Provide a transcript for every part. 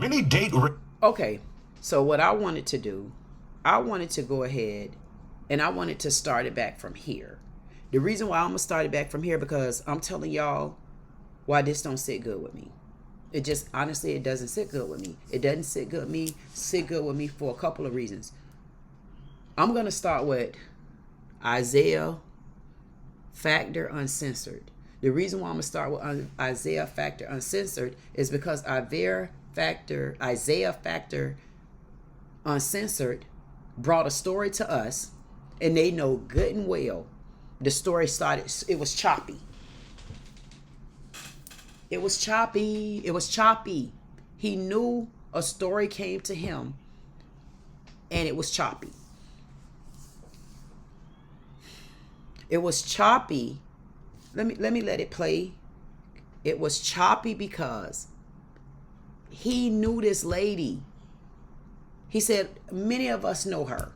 Many date. Okay, so what I wanted to do, I wanted to go ahead and I wanted to start it back from here. The reason why I'm gonna start it back from here because I'm telling y'all why this don't sit good with me. It just honestly it doesn't sit good with me. It doesn't sit good with me for a couple of reasons. I'm gonna start with Isaiah Factor Uncensored. The reason why I'm gonna start with Isaiah Factor Uncensored is because Isaiah Factor Uncensored brought a story to us, and they know good and well the story started. It was choppy. It was choppy. It was choppy. He knew a story came to him, and it was choppy. It was choppy. Let me let it play. It was choppy because he knew this lady. He said, many of us know her.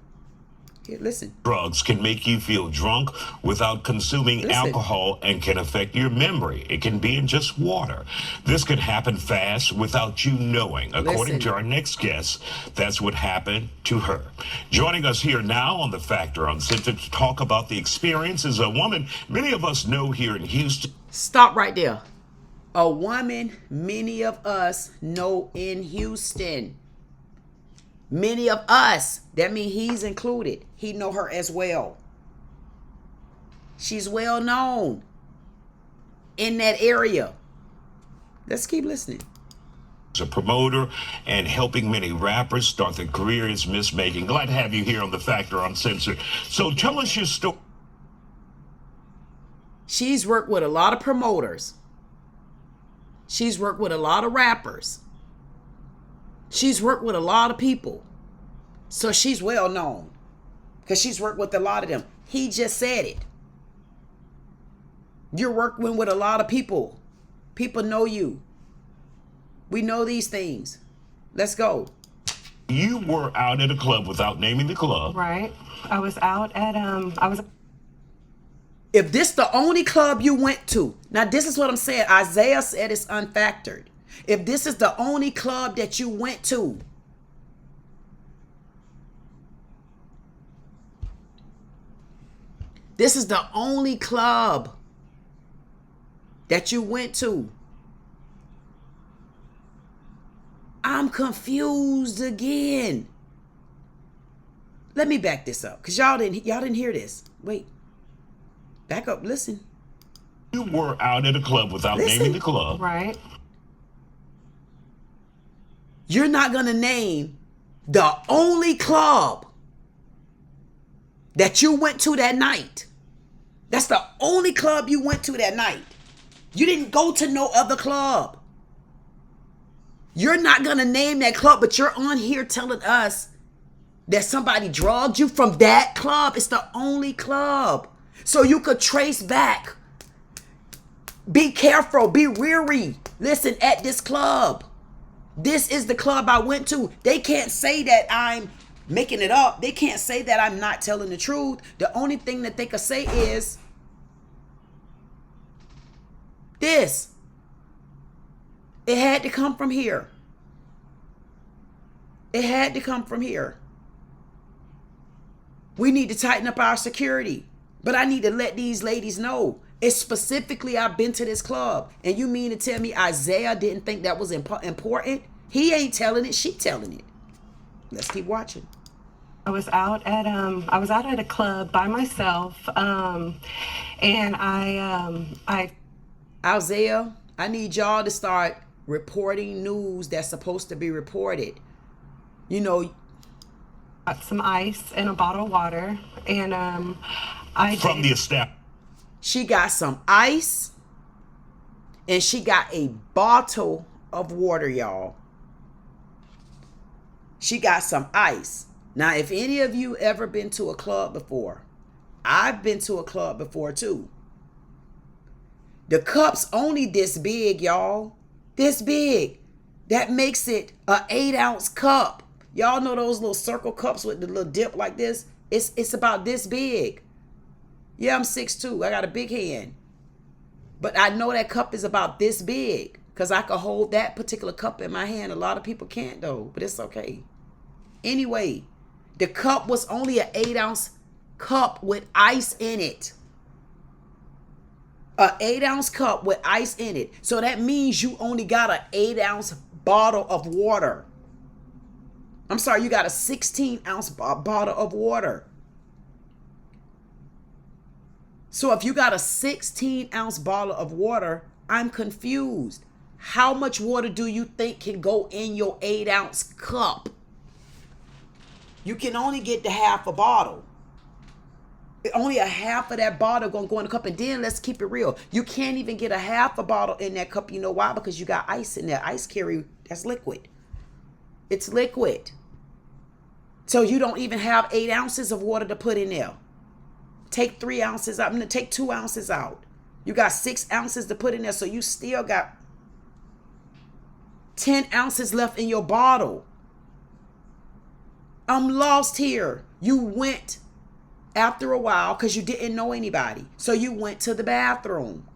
Here, listen. Drugs can make you feel drunk without consuming alcohol and can affect your memory. It can be in just water. This could happen fast without you knowing. According to our next guest, that's what happened to her. Joining us here now on The Factor Uncensored to talk about the experience is a woman many of us know here in Houston. Stop right there. A woman many of us know in Houston. Many of us, that means he's included. He know her as well. She's well known in that area. Let's keep listening. A promoter and helping many rappers start their careers making. Glad to have you here on The Factor Uncensored. So tell us your story. She's worked with a lot of promoters. She's worked with a lot of rappers. She's worked with a lot of people. So she's well known. Because she's worked with a lot of them. He just said it. You're working with a lot of people. People know you. We know these things. Let's go. You were out at a club without naming the club. Right. I was out at, If this the only club you went to, now this is what I'm saying. Isaiah said it's unfactored. If this is the only club that you went to, this is the only club that you went to, I'm confused again. Let me back this up, because y'all didn't hear this. Wait. Back up, listen. You were out at a club without naming the club. Right. You're not going to name the only club that you went to that night. That's the only club you went to that night. You didn't go to no other club. You're not going to name that club, but you're on here telling us that somebody drugged you from that club. It's the only club. So you could trace back. Be careful. Be wary. Listen, at this club. This is the club I went to. They can't say that I'm making it up. They can't say that I'm not telling the truth. The only thing that they could say is this. It had to come from here. It had to come from here. We need to tighten up our security. But I need to let these ladies know. It's specifically, I've been to this club. And you mean to tell me Isaiah didn't think that was important? He ain't telling it. She telling it. Let's keep watching. I was out at a club by myself. And I Isaiah, I need y'all to start reporting news that's supposed to be reported. You know, got some ice and a bottle of water, and From the establishment. She got some ice and she got a bottle of water, y'all. She got some ice. Now, if any of you ever been to a club before, I've been to a club before too. The cup's only this big, y'all. This big. That makes it an 8-ounce cup. Y'all know those little circle cups with the little dip like this? It's about this big. Yeah, I'm 6'2". I got a big hand. But I know that cup is about this big. because I could hold that particular cup in my hand. A lot of people can't though, but it's okay. Anyway, the cup was only an 8-ounce cup with ice in it. An 8-ounce cup with ice in it. So that means you only got an 8-ounce bottle of water. I'm sorry, you got a 16-ounce bottle of water. So if you got a 16-ounce bottle of water, I'm confused. How much water do you think can go in your 8-ounce cup? You can only get the half a bottle. Only a half of that bottle gonna go in the cup. And then let's keep it real. You can't even get a half a bottle in that cup. You know why? Because you got ice in there. Ice carry, that's liquid. It's liquid. So you don't even have 8 ounces of water to put in there. Take 3 ounces out. I'm gonna take 2 ounces out. You got 6 ounces to put in there. So you still got 10 ounces left in your bottle. I'm lost here. You went after a while because you didn't know anybody. So you went to the bathroom.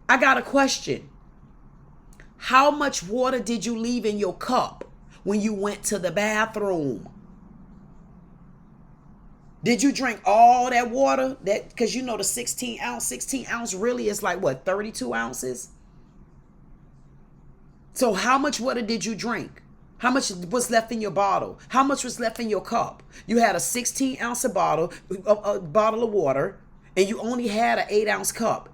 I got a question. How much water did you leave in your cup when you went to the bathroom? Did you drink all that water? That because you know the 16 ounce really is like what, 32 ounces? So how much water did you drink? How much was left in your bottle? How much was left in your cup? You had a 16-ounce bottle, a bottle of water, and you only had an 8-ounce cup.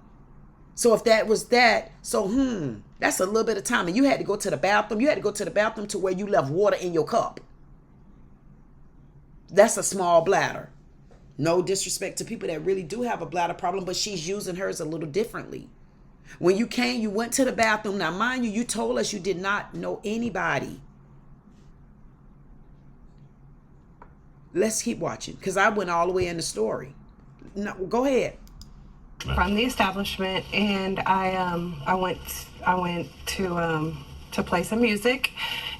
So if that was that, so that's a little bit of time. And you had to go to the bathroom. You had to go to the bathroom to where you left water in your cup. That's a small bladder. No disrespect to people that really do have a bladder problem, but she's using hers a little differently. When you came, you went to the bathroom. Now, mind you, you told us you did not know anybody. Let's keep watching because I went all the way in the story. No, go ahead. From the establishment, and I went to play some music,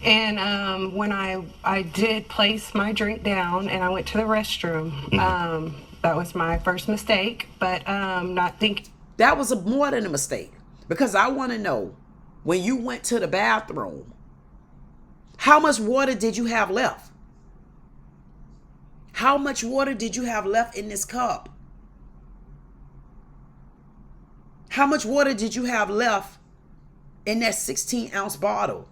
and when I did place my drink down and I went to the restroom, that was my first mistake, but not thinking. That was more than a mistake, because I want to know, when you went to the bathroom, how much water did you have left? How much water did you have left in this cup? How much water did you have left in that 16-ounce bottle?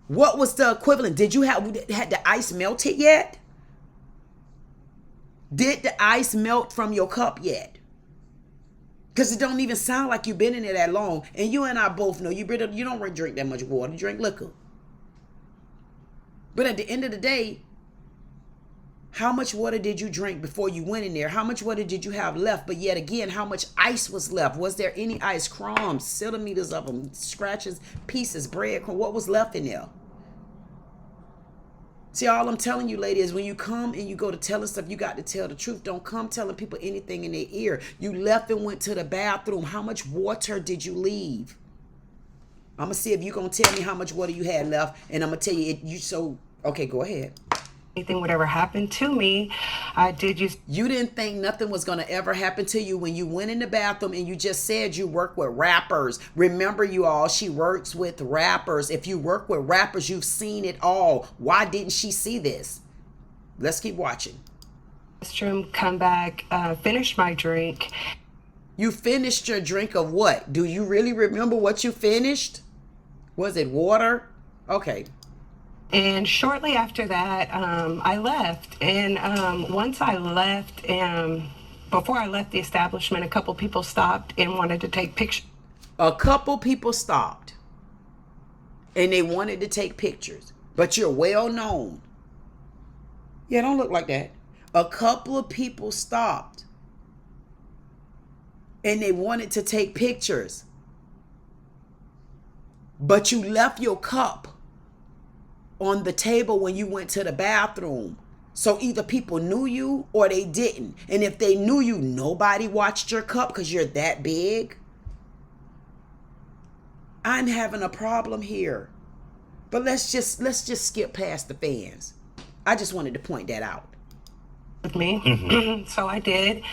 What was the equivalent? Had the ice melted yet? Did the ice melt from your cup yet? Because it don't even sound like you've been in there that long. And you and I both know you don't drink that much water. You drink liquor. But at the end of the day, how much water did you drink before you went in there? How much water did you have left? But yet again, how much ice was left? Was there any ice? Crumbs, centimeters of them, scratches, pieces, bread, what was left in there? See, all I'm telling you, lady, is when you come and you go to telling stuff, you got to tell the truth. Don't come telling people anything in their ear. You left and went to the bathroom. How much water did you leave? I'm going to see if you're going to tell me how much water you had left. And I'm going to tell you, okay, go ahead. Anything would ever happen to me, I did use. You didn't think nothing was going to ever happen to you when you went in the bathroom, and you just said you work with rappers. Remember, you all, she works with rappers. If you work with rappers, you've seen it all. Why didn't she see this? Let's keep watching. Restroom, come back, finish my drink. You finished your drink of what? Do you really remember what you finished? Was it water? Okay. And shortly after that, I left. And once I left, before I left the establishment, a couple people stopped and wanted to take pictures. A couple people stopped and they wanted to take pictures, but you're well known. Yeah, don't look like that. A couple of people stopped and they wanted to take pictures, but you left your cup on the table when you went to the bathroom. So either people knew you or they didn't. And if they knew you, nobody watched your cup because you're that big. I'm having a problem here. But let's just skip past the fans. I just wanted to point that out. with me. So I did,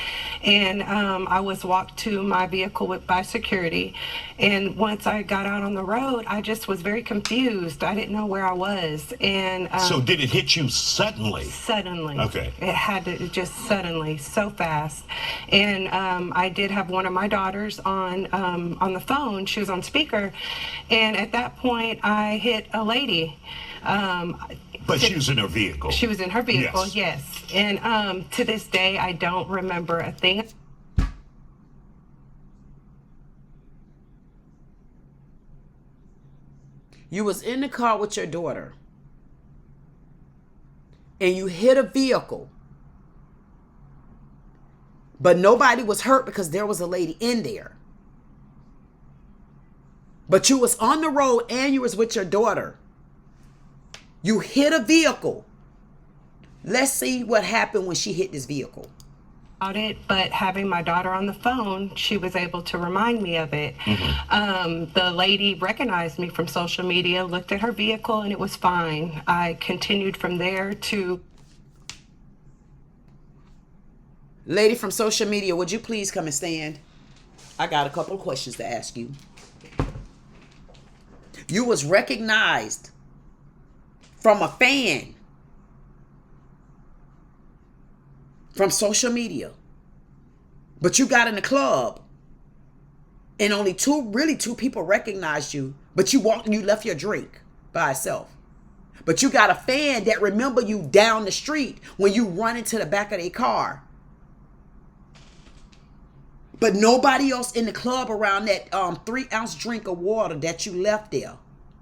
and I was walked to my vehicle by security, and once I got out on the road, I just was very confused. I didn't know where I was. And so did it hit you suddenly? Suddenly. Okay. It had to, just suddenly, so fast. And I did have one of my daughters on the phone. She was on speaker, and at that point I hit a lady. But she was in her vehicle. She was in her vehicle, yes. And to this day, I don't remember a thing. You was in the car with your daughter, and you hit a vehicle, but nobody was hurt because there was a lady in there. But you was on the road and you was with your daughter. You hit a vehicle. Let's see what happened when she hit this vehicle. It, but having my daughter on the phone, she was able to remind me of it. The lady recognized me from social media, looked at her vehicle, and it was fine. I continued from there to... Lady from social media, would you please come and stand? I got a couple of questions to ask you. You was recognized from a fan from social media, but you got in the club and only two people recognized you, but you walked and you left your drink by itself. But you got a fan that remember you down the street when you run into the back of their car. But nobody else in the club around that 3-ounce drink of water that you left there.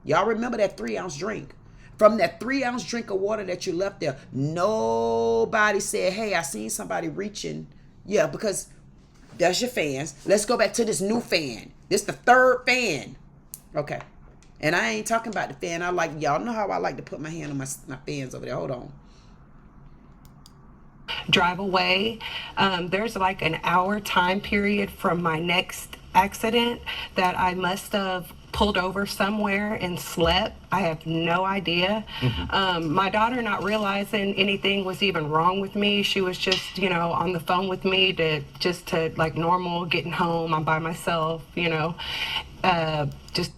Y'all remember that 3-ounce drink? From that 3-ounce drink of water that you left there, nobody said, hey, I seen somebody reaching. Yeah, because that's your fans. Let's go back to this new fan. This the third fan. Okay. And I ain't talking about the fan. Y'all know how I like to put my hand on my fans over there. Hold on. Drive away. There's like an hour time period from my next accident that I must have pulled over somewhere and slept. I have no idea. My daughter not realizing anything was even wrong with me. She was just, on the phone with me to like normal, getting home. I'm by myself, just.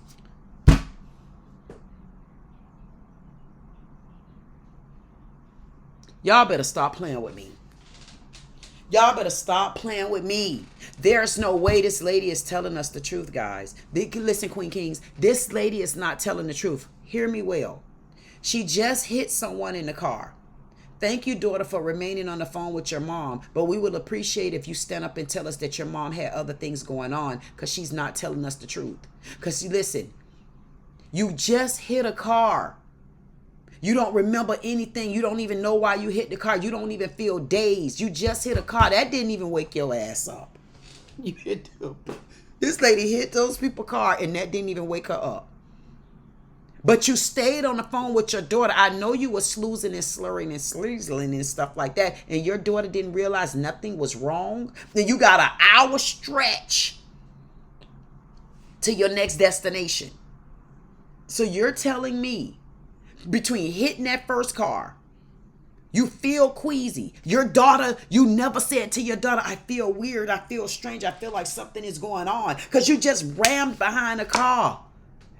Y'all better stop playing with me. Y'all better stop playing with me. There's no way this lady is telling us the truth, guys. Listen, Queen Kings, this lady is not telling the truth. Hear me well. She just hit someone in the car. Thank you, daughter, for remaining on the phone with your mom. But we will appreciate if you stand up and tell us that your mom had other things going on, because she's not telling us the truth. Because, listen, you just hit a car. You don't remember anything. You don't even know why you hit the car. You don't even feel dazed. You just hit a car. That didn't even wake your ass up. You hit them. This lady hit those people's car and that didn't even wake her up. But you stayed on the phone with your daughter. I know you were sloozing and slurring and sleazeling and stuff like that, and your daughter didn't realize nothing was wrong. Then you got an hour stretch to your next destination. So you're telling me between hitting that first car, you feel queasy. Your daughter, you never said to your daughter, I feel weird, I feel strange, I feel like something is going on, because you just rammed behind a car.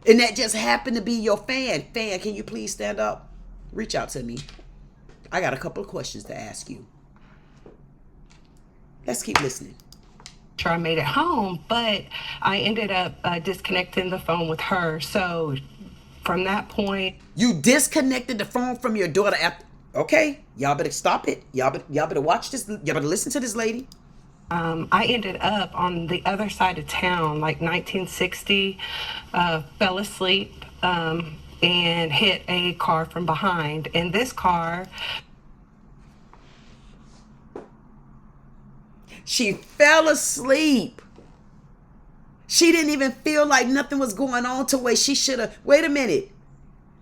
And that just happened to be your fan. Fan, can you please stand up? Reach out to me. I got a couple of questions to ask you. Let's keep listening. Sure, I made it home, but I ended up disconnecting the phone with her. So from that point, you disconnected the phone from your daughter after. Okay, y'all better stop it. Y'all better watch this. Y'all better listen to this lady. I ended up on the other side of town, like 1960, fell asleep and hit a car from behind. And this car, she fell asleep. She didn't even feel like nothing was going on to where she should have. Wait a minute.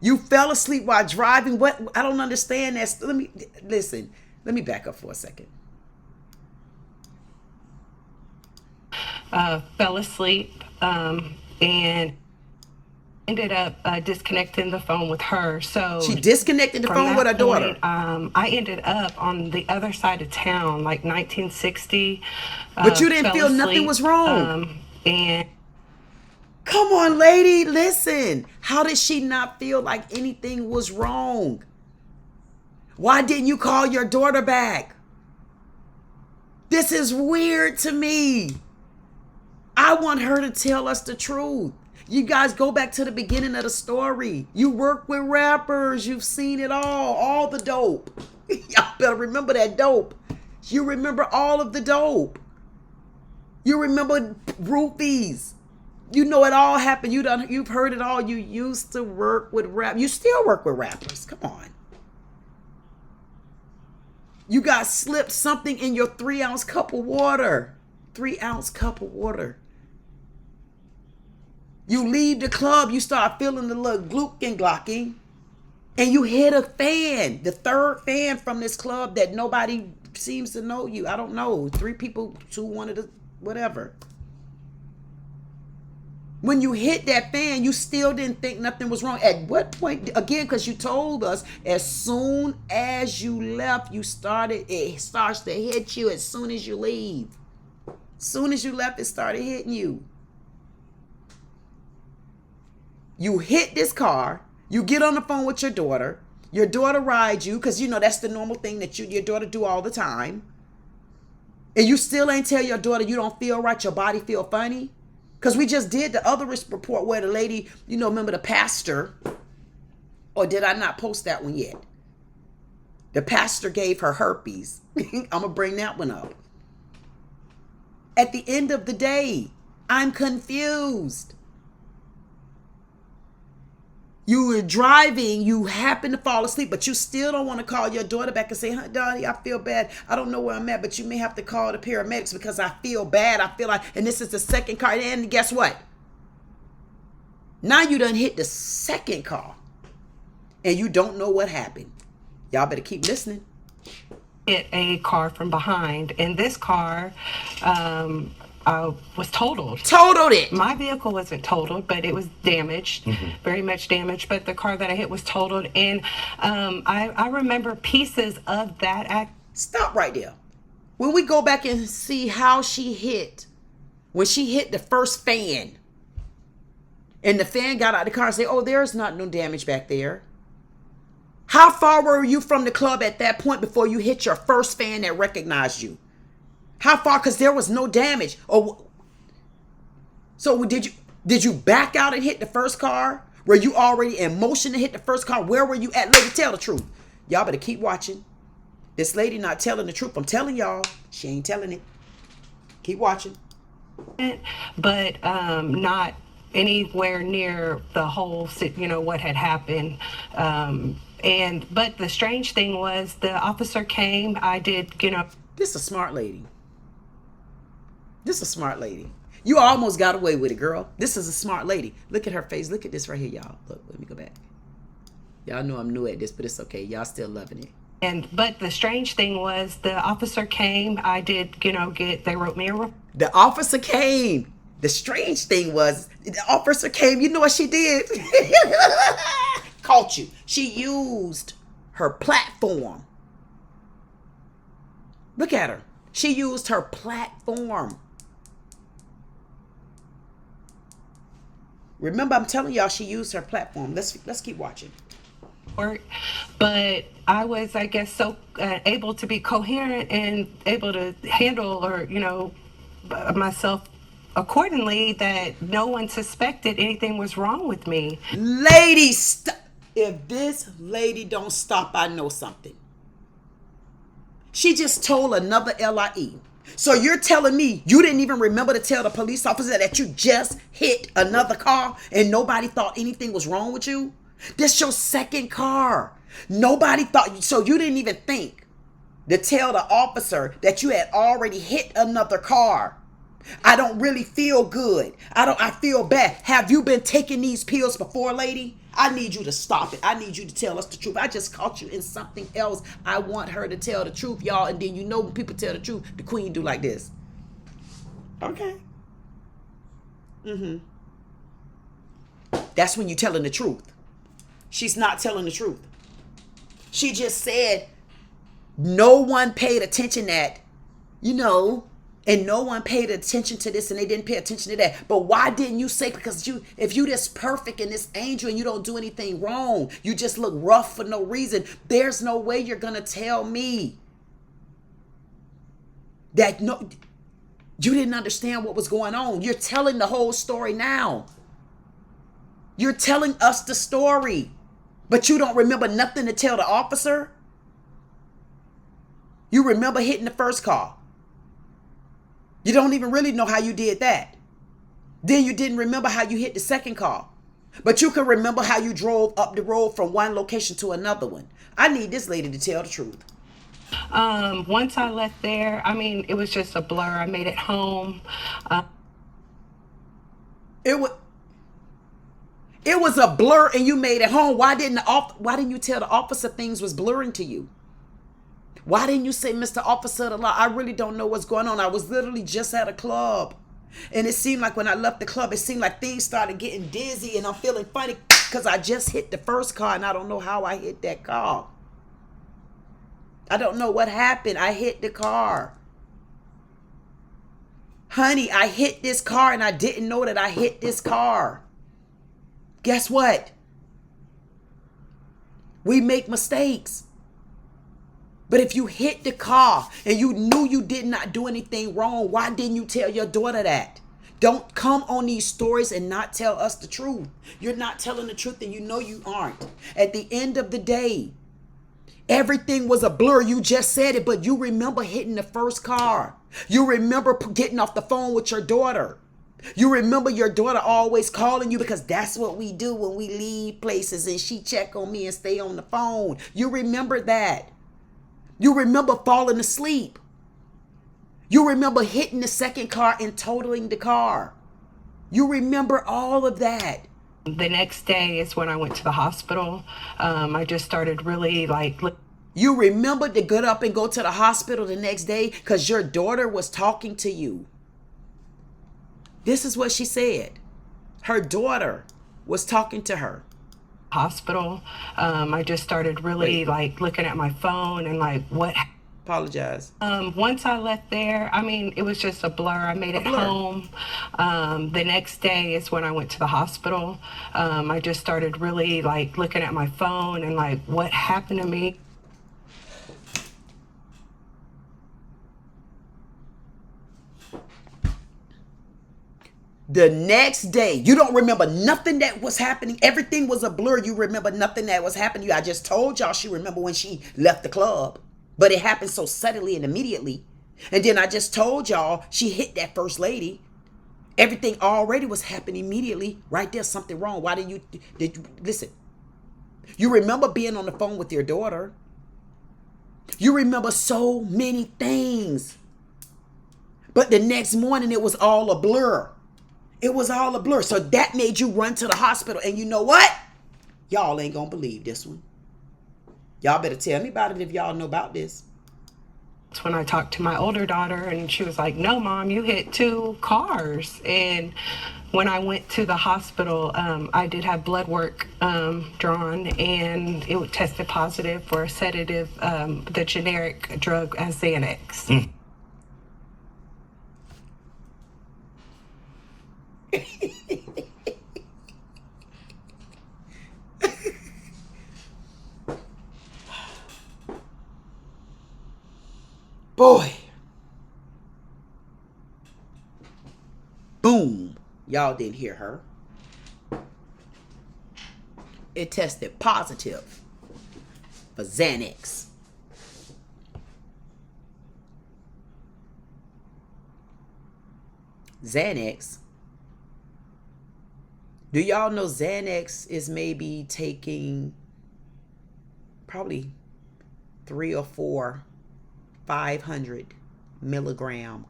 You fell asleep while driving? What? I don't understand that. Let me back up for a second. Fell asleep and ended up disconnecting the phone with her. So she disconnected the phone with her daughter. I ended up on the other side of town, like 1960. But you didn't feel nothing was wrong. And come on, lady, listen. How did she not feel like anything was wrong? Why didn't you call your daughter back? This is weird to me. I want her to tell us the truth. You guys go back to the beginning of the story. You work with rappers. You've seen it all the dope. Y'all better remember that dope. You remember all of the dope. You remember roofies. You know it all happened. You've heard it all. You used to work with rap. You still work with rappers. Come on. You got slipped something in your 3-ounce cup of water. 3-ounce cup of water. You leave the club, you start feeling the little glocking, and you hit a fan, the third fan from this club that nobody seems to know you. I don't know. 3 people, 2 wanted to, whatever. When you hit that fan, you still didn't think nothing was wrong. At what point, again, because you told us as soon as you left, it starts to hit you as soon as you leave. As soon as you left, it started hitting you. You hit this car, you get on the phone with your daughter rides you, because you know that's the normal thing that your daughter do all the time. And you still ain't tell your daughter you don't feel right, your body feel funny. Because we just did the other report where the lady, remember the pastor, or did I not post that one yet? The pastor gave her herpes. I'm going to bring that one up. At the end of the day, I'm confused. You were driving, you happen to fall asleep, but you still don't want to call your daughter back and say, "Huh, Donnie, I feel bad. I don't know where I'm at, but you may have to call the paramedics because I feel bad. I feel like," and this is the second car. And guess what? Now you done hit the second car and you don't know what happened. Y'all better keep listening. Hit a car from behind, and this car was totaled. Totaled it. My vehicle wasn't totaled, but it was damaged, very much damaged. But the car that I hit was totaled, and I remember pieces of that act. Stop right there. When we go back and see how she hit, when she hit the first fan, and the fan got out of the car and said, "Oh, there's not no damage back there." How far were you from the club at that point before you hit your first fan that recognized you? How far? Because there was no damage. So did you back out and hit the first car? Were you already in motion to hit the first car? Where were you at? Lady, tell the truth. Y'all better keep watching. This lady not telling the truth. I'm telling y'all, she ain't telling it. Keep watching. But not anywhere near the whole, what had happened. But the strange thing was the officer came. I did, This is a smart lady. This is a smart lady. You almost got away with it, girl. This is a smart lady. Look at her face. Look at this right here, y'all. Look, let me go back. Y'all know I'm new at this, but it's okay. Y'all still loving it. But the strange thing was the officer came. I did, they wrote me a report. The officer came. The strange thing was the officer came. You know what she did? Caught you. She used her platform. Look at her. She used her platform. Remember, I'm telling y'all she used her platform. Let's keep watching. But I was, I guess, so able to be coherent and able to handle myself accordingly that no one suspected anything was wrong with me. Lady, stop. If this lady don't stop, I know something. She just told another LIE. So you're telling me you didn't even remember to tell the police officer that you just hit another car and nobody thought anything was wrong with you? This your second car. Nobody thought, so you didn't even think to tell the officer that you had already hit another car. I don't really feel good. I feel bad. Have you been taking these pills before, lady? I need you to stop it. I need you to tell us the truth. I just caught you in something else. I want her to tell the truth, y'all. And then when people tell the truth, the queen do like this. Okay. That's when you're telling the truth. She's not telling the truth. She just said no one paid attention that, and no one paid attention to this and they didn't pay attention to that. But why didn't you say, because if you this perfect and this angel and you don't do anything wrong, you just look rough for no reason, there's no way you're going to tell me that you didn't understand what was going on. You're telling the whole story now. You're telling us the story, but you don't remember nothing to tell the officer. You remember hitting the first car. You don't even really know how you did that. Then you didn't remember how you hit the second car. But you can remember how you drove up the road from one location to another one. I need this lady to tell the truth. Once I left there, it was just a blur. I made it home. It was a blur and you made it home. Why didn't you tell the officer things was blurring to you? Why didn't you say, Mr. Officer of the Law, I really don't know what's going on. I was literally just at a club. And it seemed like when I left the club, it seemed like things started getting dizzy and I'm feeling funny because I just hit the first car and I don't know how I hit that car. I don't know what happened. I hit the car. Honey, I hit this car and I didn't know that I hit this car. Guess what? We make mistakes. But if you hit the car and you knew you did not do anything wrong, why didn't you tell your daughter that? Don't come on these stories and not tell us the truth. You're not telling the truth and you know you aren't. At the end of the day, everything was a blur. You just said it, but you remember hitting the first car. You remember getting off the phone with your daughter. You remember your daughter always calling you because that's what we do when we leave places and she check on me and stay on the phone. You remember that. You remember falling asleep. You remember hitting the second car and totaling the car. You remember all of that. The next day is when I went to the hospital. I just started really You remembered to get up and go to the hospital the next day because your daughter was talking to you. This is what she said. Her daughter was talking to her. Hospital. I just started really looking at my phone and what. Apologize. Once I left there, it was just a blur. I made it home. The next day is when I went to the hospital. I just started really looking at my phone and what happened to me. The next day, you don't remember nothing that was happening. Everything was a blur. You remember nothing that was happening. I just told y'all she remember when she left the club. But it happened so suddenly and immediately. And then I just told y'all she hit that first lady. Everything already was happening immediately. Right there, something wrong. Why did you listen? You remember being on the phone with your daughter. You remember so many things. But the next morning, it was all a blur. It was all a blur. So that made you run to the hospital. And you know what? Y'all ain't gonna believe this one. Y'all better tell me about it if y'all know about this. That's when I talked to my older daughter and she was like, no, Mom, you hit 2 cars. And when I went to the hospital, I did have blood work drawn and it tested positive for a sedative, the generic drug XANAX. Boy. Boom. Y'all didn't hear her. It tested positive for XANAX. XANAX. Do y'all know XANAX is maybe taking probably 3 or 4 500 milligram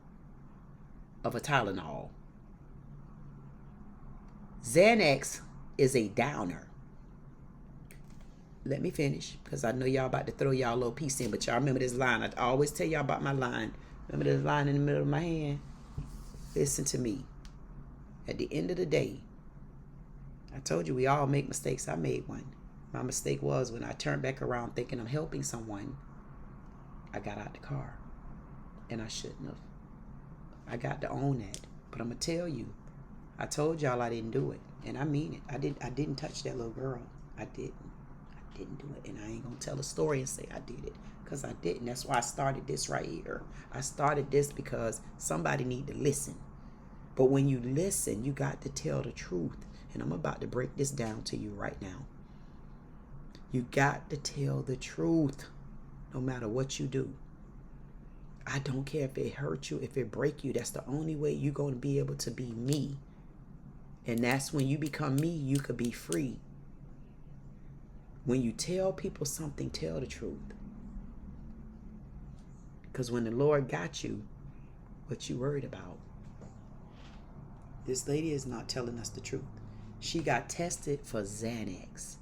of a Tylenol. XANAX is a downer. Let me finish because I know y'all about to throw y'all little piece in, but y'all remember this line. I always tell y'all about my line. Remember this line in the middle of my hand? Listen to me. At the end of the day, I told you we all make mistakes. I made one. My mistake was when I turned back around thinking I'm helping someone, I got out the car. And I shouldn't have. I got to own that. But I'm going to tell you, I told y'all I didn't do it. And I mean it. I didn't touch that little girl. I didn't do it. And I ain't going to tell a story and say I did it. Because I didn't. That's why I started this right here. I started this because somebody need to listen. But when you listen, you got to tell the truth. And I'm about to break this down to you right now. You got to tell the truth no matter what you do. I don't care if it hurt you, if it break you. That's the only way you're going to be able to be me. And that's when you become me, you could be free. When you tell people something, tell the truth. Because when the Lord got you, what you worried about? This lady is not telling us the truth. She got tested for XANAX.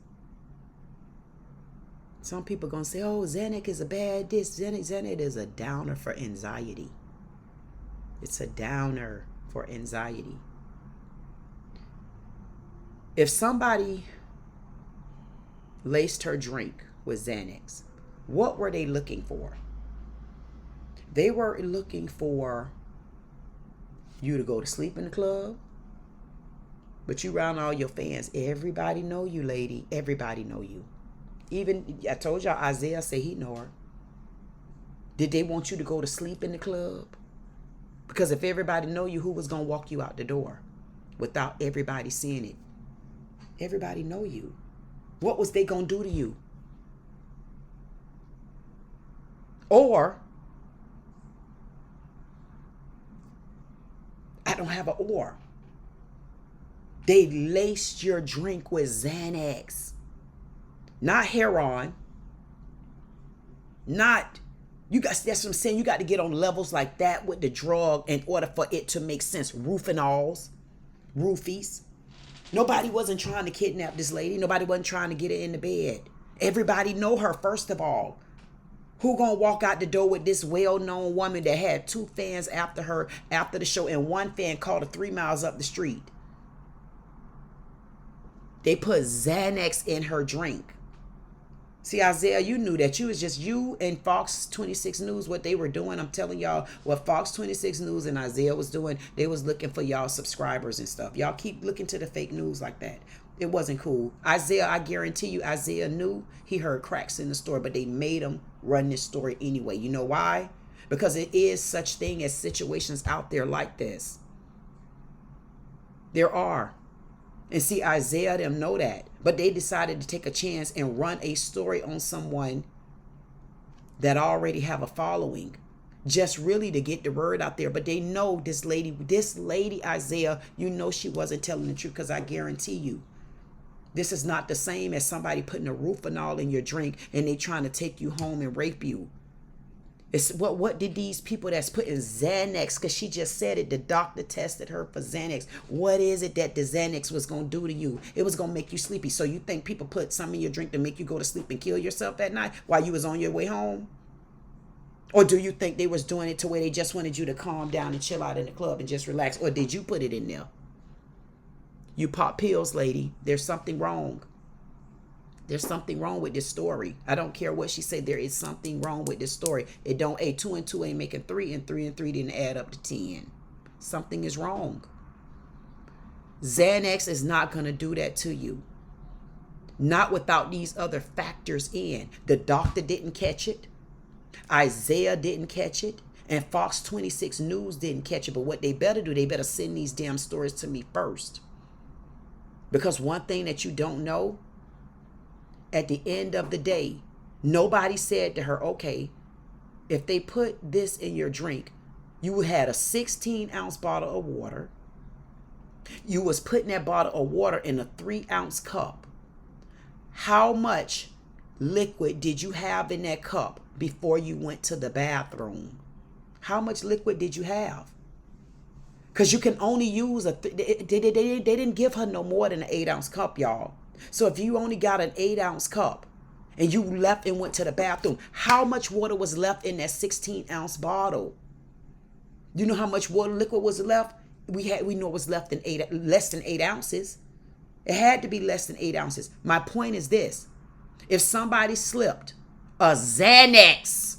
Some people going to say, oh, XANAX is a bad this. XANAX is a downer for anxiety. It's a downer for anxiety. If somebody laced her drink with XANAX, what were they looking for? They were looking for you to go to sleep in the club. But you around all your fans. Everybody know you, lady. Everybody know you. Even, I told y'all, Isaiah said he know her. Did they want you to go to sleep in the club? Because if everybody know you, who was going to walk you out the door without everybody seeing it? Everybody know you. What was they going to do to you? Or, I don't have an or. They laced your drink with XANAX. Not heroin. Not, you got, that's what I'm saying. You got to get on levels like that with the drug in order for it to make sense. Roofinals, roofies. Nobody wasn't trying to kidnap this lady. Nobody wasn't trying to get her in the bed. Everybody know her, first of all. Who gonna walk out the door with this well-known woman that had 2 fans after her after the show and 1 fan called her 3 miles up the street? They put XANAX in her drink. See, Isaiah, you knew that. You was just you and Fox 26 News, what they were doing. I'm telling y'all what Fox 26 News and Isaiah was doing. They was looking for y'all subscribers and stuff. Y'all keep looking to the fake news like that. It wasn't cool. Isaiah, I guarantee you, Isaiah knew he heard cracks in the story, but they made him run this story anyway. You know why? Because it is such thing as situations out there like this. There are. And see, Isaiah them know that. But they decided to take a chance and run a story on someone that already have a following. Just really to get the word out there. But they know this lady, Isaiah, you know she wasn't telling the truth, because I guarantee you, this is not the same as somebody putting a Roofinol in your drink and they trying to take you home and rape you. It's what did these people that's putting XANAX, because she just said it, the doctor tested her for XANAX. What is it that the XANAX was going to do to you? It was going to make you sleepy. So you think people put some in your drink to make you go to sleep and kill yourself at night while you was on your way home? Or do you think they was doing it to where they just wanted you to calm down and chill out in the club and just relax? Or did you put it in there? You pop pills, lady. There's something wrong. There's something wrong with this story. I don't care what she said. There is something wrong with this story. It don't, 2 and 2 ain't making 3, and 3 and 3 didn't add up to 10. Something is wrong. XANAX is not going to do that to you. Not without these other factors in. The doctor didn't catch it. Isaiah didn't catch it. And Fox 26 News didn't catch it. But what they better do, they better send these damn stories to me first. Because one thing that you don't know, at the end of the day, nobody said to her, okay, if they put this in your drink, you had a 16-ounce bottle of water. You was putting that bottle of water in a 3-ounce cup. How much liquid did you have in that cup before you went to the bathroom? How much liquid did you have? Because you can only use they didn't give her no more than an 8-ounce cup, y'all. So if you only got an 8-ounce cup and you left and went to the bathroom, how much water was left in that 16-ounce bottle? You know how much water liquid was left? We know it was left in less than 8 ounces. It had to be less than 8 ounces. My point is this. If somebody slipped a XANAX,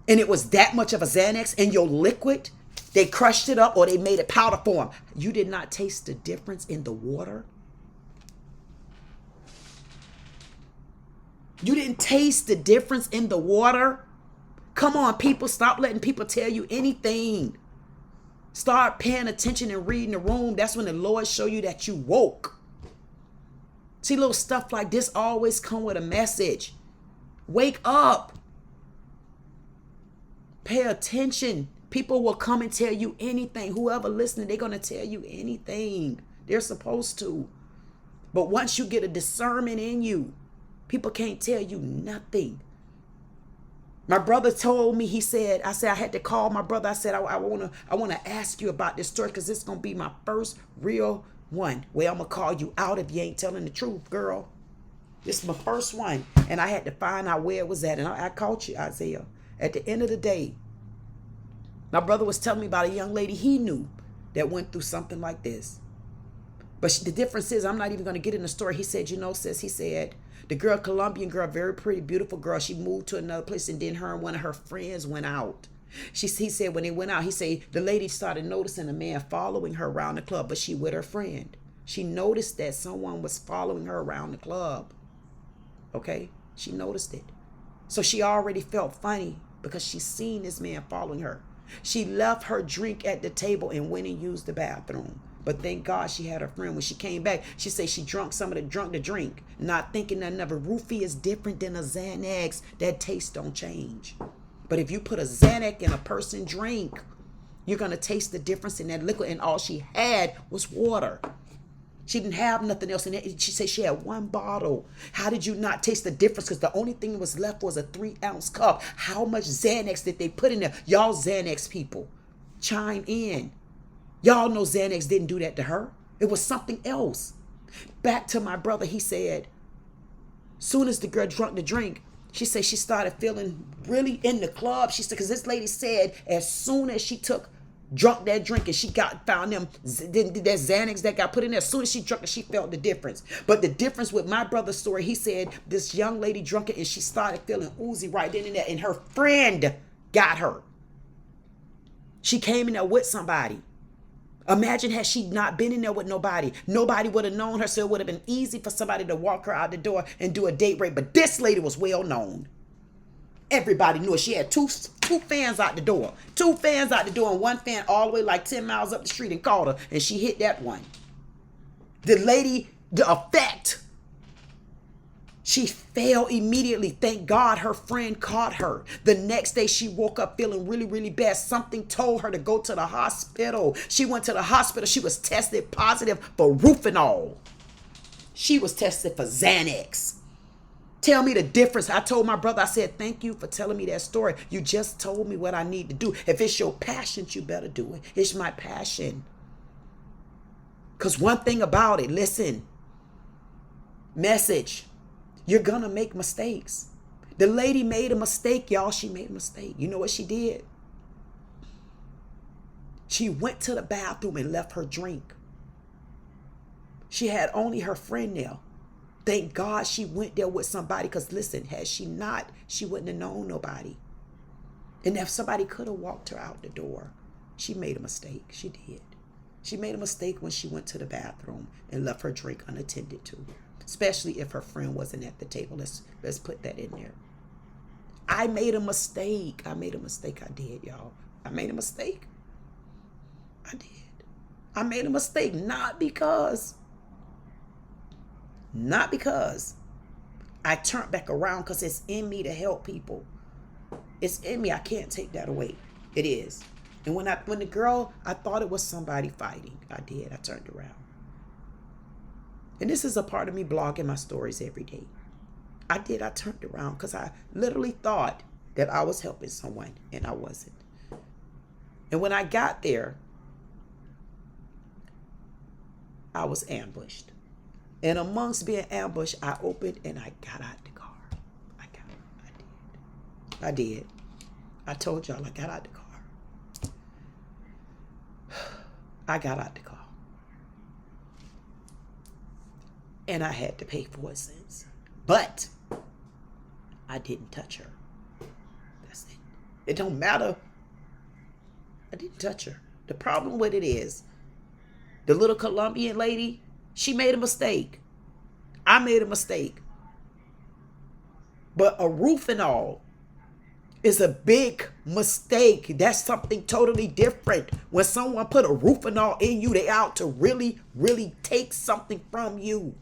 and it was that much of a XANAX in your liquid, they crushed it up or they made it powder form, you did not taste the difference in the water? You didn't taste the difference in the water? Come on, people. Stop letting people tell you anything. Start paying attention and reading the room. That's when the Lord show you that you woke. See, little stuff like this always come with a message. Wake up. Pay attention. People will come and tell you anything. Whoever listening, they're going to tell you anything. They're supposed to. But once you get a discernment in you, people can't tell you nothing. My brother told me, I had to call my brother. I said, I want to ask you about this story because it's going to be my first real one where I'm going to call you out if you ain't telling the truth, girl. This is my first one. And I had to find out where it was at. And I caught you, Isaiah. At the end of the day, my brother was telling me about a young lady he knew that went through something like this. But the difference is, I'm not even going to get in the story. He said, sis, he said, the girl, Colombian girl, very pretty, beautiful girl, she moved to another place, and then her and one of her friends went out. He said when they went out, he said the lady started noticing a man following her around the club, but she with her friend. She noticed that someone was following her around the club. Okay? She noticed it. So she already felt funny because she seen this man following her. She left her drink at the table and went and used the bathroom. But thank God she had her friend. When she came back, she said she drunk the drink, not thinking that another roofie is different than a XANAX. That taste don't change. But if you put a XANAX in a person's drink, you're going to taste the difference in that liquid. And all she had was water. She didn't have nothing else in it. She said she had one bottle. How did you not taste the difference? Because the only thing that was left was a 3-ounce cup. How much XANAX did they put in there? Y'all XANAX people, chime in. Y'all know XANAX didn't do that to her. It was something else. Back to my brother, he said, soon as the girl drunk the drink, she said she started feeling really in the club. She said, because this lady said as soon as she drunk that drink and she found that XANAX that got put in there, as soon as she drunk it, she felt the difference. But the difference with my brother's story, he said this young lady drunk it and she started feeling oozy right then and there, and her friend got her. She came in there with somebody. Imagine had she not been in there with nobody. Nobody would have known her, so it would have been easy for somebody to walk her out the door and do a date rape. But this lady was well known. Everybody knew her. She had two fans out the door. 2 fans out the door, and 1 fan all the way like 10 miles up the street and called her, and she hit that one. The lady, the effect, she fell immediately. Thank God her friend caught her. The next day she woke up feeling really, really bad. Something told her to go to the hospital. She went to the hospital. She was tested positive for Rufinol. She was tested for XANAX. Tell me the difference. I told my brother, I said, thank you for telling me that story. You just told me what I need to do. If it's your passion, you better do it. It's my passion. Because one thing about it, listen, message, you're going to make mistakes. The lady made a mistake, y'all. She made a mistake. You know what she did? She went to the bathroom and left her drink. She had only her friend there. Thank God she went there with somebody, because listen, had she not, she wouldn't have known nobody. And if somebody could have walked her out the door, she made a mistake. She did. She made a mistake when she went to the bathroom and left her drink unattended to, especially if her friend wasn't at the table. Let's put that in there. I made a mistake. I did, y'all. I made a mistake. I did. I made a mistake, not because I turned back around, because it's in me to help people. It's in me. I can't take that away. It is. And when the girl, I thought it was somebody fighting. I did. I turned around. And this is a part of me blogging my stories every day. I turned around because I literally thought that I was helping someone, and I wasn't. And when I got there, I was ambushed. And amongst being ambushed, I opened and I got out the car. I did. I told y'all I got out the car. I got out the car. And I had to pay for it since. But I didn't touch her. That's it. It don't matter. I didn't touch her. The problem with it is, the little Colombian lady, she made a mistake. I made a mistake. But a roof and all is a big mistake. That's something totally different. When someone put a roof and all in you, they out to really, really take something from you.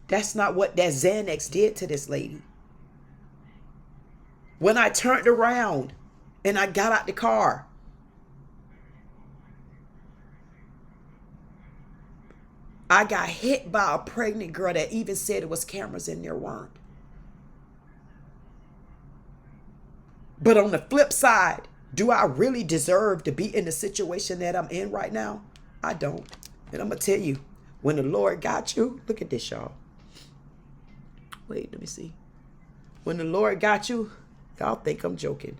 That's not what that Xanax did to this lady. When I turned around and I got out the car, I got hit by a pregnant girl that even said it was cameras in there weren't. But on the flip side, do I really deserve to be in the situation that I'm in right now? I don't. And I'm going to tell you, when the Lord got you, look at this, y'all. Wait, let me see. When the Lord got you, y'all think I'm joking.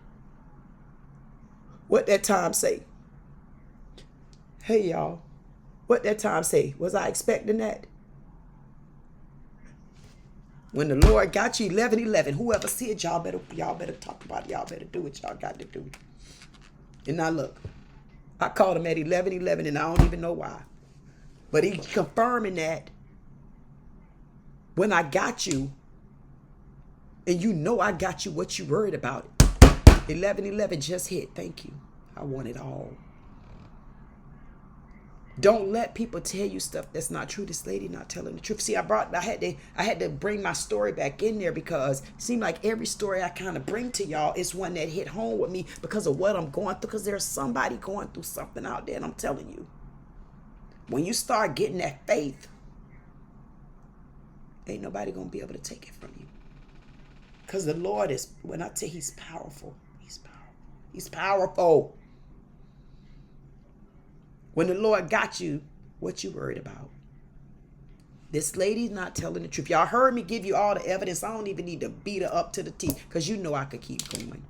What that time say? Hey, y'all. What that time say? Was I expecting that? When the Lord got you, 11:11. Whoever see it, y'all better talk about it. Y'all better do what y'all got to do. And now look, I called him at 11:11, and I don't even know why. But he confirming that when I got you, and you know I got you what you worried about. 11:11 just hit. Thank you. I want it all. Don't let people tell you stuff that's not true. This lady not telling the truth. See, I had to bring my story back in there because it seemed like every story I kind of bring to y'all is one that hit home with me because of what I'm going through. Because there's somebody going through something out there, and I'm telling you, when you start getting that faith, ain't nobody gonna be able to take it from you. Because the Lord is, when I tell you, He's powerful. He's powerful. He's powerful. When the Lord got you, what you worried about? This lady's not telling the truth. Y'all heard me give you all the evidence. I don't even need to beat her up to the teeth because you know I could keep going.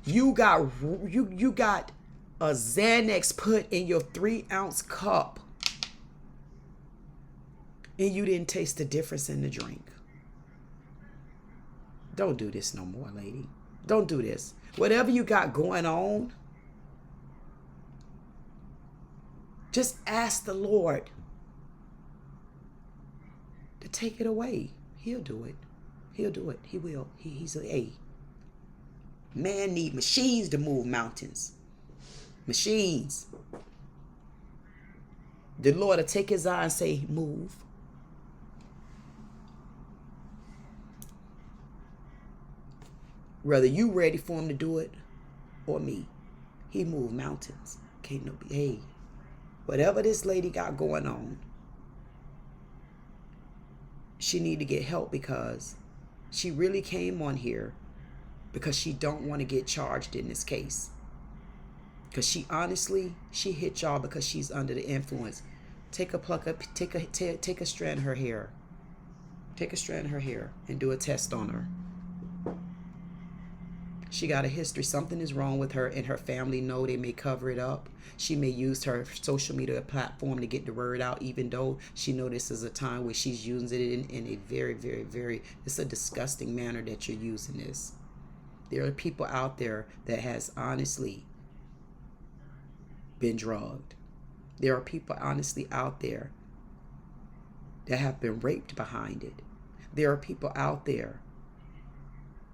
You got a Xanax put in your 3-ounce cup and you didn't taste the difference in the drink. Don't do this no more, lady. Don't do this. Whatever you got going on, just ask the Lord to take it away. He'll do it. He'll do it. He will. He's a man need machines to move mountains. Machines. The Lord will take his eye and say, move. Whether you ready for him to do it or me, he moved mountains. Can't no be. Hey, whatever this lady got going on, she need to get help because she really came on here because she don't want to get charged in this case. Because she hit y'all because she's under the influence. Take a strand of her hair. Take a strand of her hair and do a test on her. She got a history. Something is wrong with her, and her family know. They may cover it up. She may use her social media platform to get the word out, even though she know this is a time where she's using it in a very, very, very, it's a disgusting manner that you're using this. There are people out there that has honestly been drugged. There are people honestly out there that have been raped behind it. There are people out there